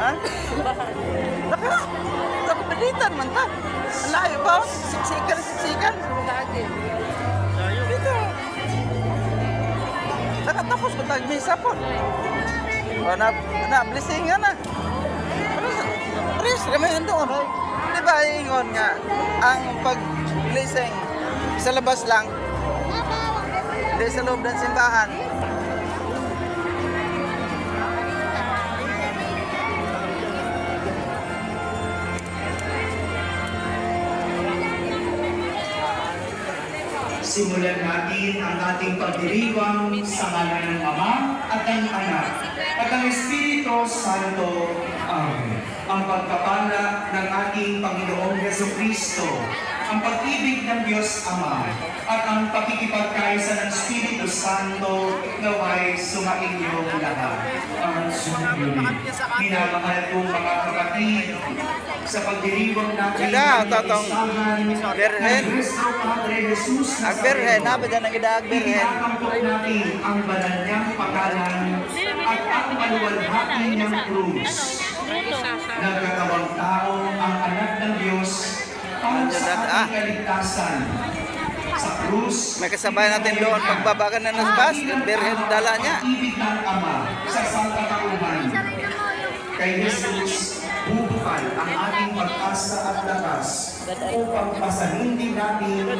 Ha? Nakapilitan man ta. Layo ba? Siksikan. Dito. Nakatapos ko tag-misa po. Blessing nga na. Paris, kami doon. Di ba ingon nga, ang pag-blessing sa labas lang, hindi sa loob ng simbahan. Simulan natin ang ating pagdiriwang sa ngalan ng Ama at ng Anak at ng Espiritu Santo. Amen. Ang pagpapala ng ating Panginoong Jesucristo, ang pag-ibig ng Diyos Ama, at ang pakikipagkaisa ng Espiritu Santo naway sumainyo lahat. Ang sumunod. Minamahal kong mga kapatid, sa pagdiriwang natin Berhen. Agberhen, nabi dyan ang Agberhen. Itatampok natin ang banal niyang pagalan at ang maluwalhati niyang krus. Nagkatawang tao ang anak ng Diyos para sa ating kaligtasan. Sa krus, May kasabay natin doon pagbabagan na ng bus, Berhen dala niya. ang ibig ng Ama sa sangkatauhan. Kay Jesus, bubukal ang ating pag-asa at lakas upang pasanin din natin